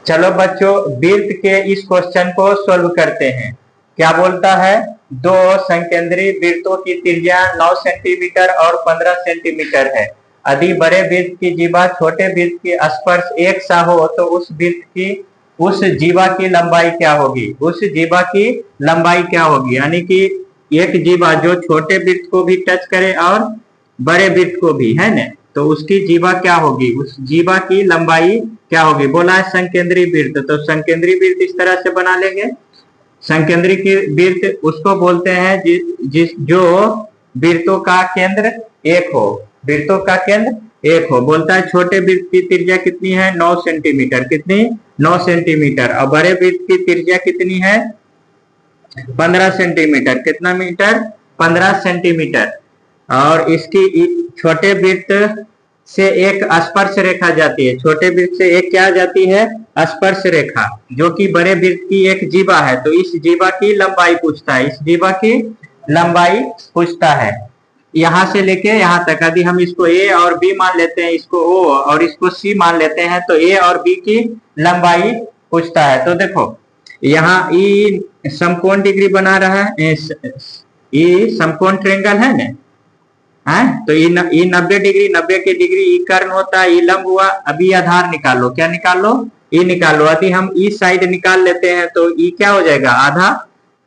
चलो बच्चों, वृत्त के इस क्वेश्चन को सोल्व करते हैं। क्या बोलता है? दो संकेंद्री वृत्तों की त्रिज्या 9 सेंटीमीटर और 15 सेंटीमीटर है। यदि बड़े वृत्त की जीवा छोटे वृत्त के स्पर्श एक सा हो तो उस जीवा की लंबाई क्या होगी? उस जीवा की लंबाई क्या होगी? यानी कि एक जीवा जो छोटे वृत्त को भी टच करे और बड़े वृत्त को भी, है ना, तो उसकी जीवा क्या होगी? उस जीवा की लंबाई क्या होगी? बोला है संकेंद्री वृत्त, तो संकेंद्री वृत्त इस तरह से बना लेंगे। संकेंद्री की वृत्त उसको बोलते हैं जो वृत्तों का केंद्र एक हो। वृत्तों का केंद्र एक हो। बोलता है छोटे वृत्त की त्रिज्या कितनी है? 9 सेंटीमीटर। कितनी? 9 सेंटीमीटर। और बड़े वृत्त की त्रिज्या कितनी है? 15 सेंटीमीटर। कितना मीटर? 15 सेंटीमीटर। और इसकी छोटे वृत्त से एक स्पर्श रेखा जाती है। छोटे वृत्त से एक क्या जाती है? स्पर्श रेखा, जो कि बड़े वृत्त की एक जीवा है। तो इस जीवा की लंबाई पूछता है। इस जीवा की लंबाई पूछता है। यहां से लेके यहां तक यदि हम इसको ए और बी मान लेते हैं, इसको ओ और इसको सी मान लेते हैं, तो ए और बी की लंबाई पूछता है। तो देखो यहाँ ई समकोण डिग्री बना रहा है, ई समकोण ट्रेंगल है ना, है? तो ई 90 डिग्री, 90 के डिग्री ई कर्ण होता है, ई लंब हुआ। अभी आधार निकालो। क्या निकालो? ई निकालो। यदि हम ई साइड निकाल लेते हैं तो ई क्या हो जाएगा? आधा।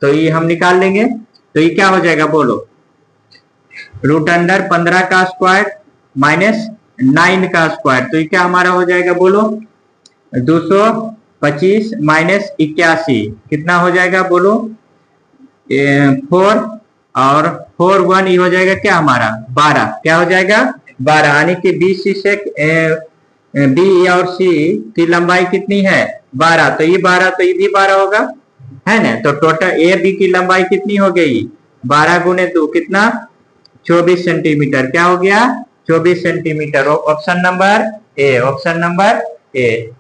तो ई हम निकाल लेंगे, तो ई क्या हो जाएगा? बोलो। √अंडर 15 का स्क्वायर माइनस 9 का स्क्वायर। तो ये क्या हमारा हो जाएगा? बोलो। 225 माइनस 81 कितना हो जाएगा? बोलो। 4 और 4 1 ये हो जाएगा क्या हमारा? 12। क्या हो जाएगा? 12। यानी कि बी सी से बी और सी की लंबाई कितनी है? 12। तो ये 12, तो ये भी 12 होगा, है ना। तो टोटल ए बी की लंबाई कितनी हो गई? 12 गुने 2 कितना? 24 सेंटीमीटर। क्या हो गया? 24 centimetre. Option number A. Option number A.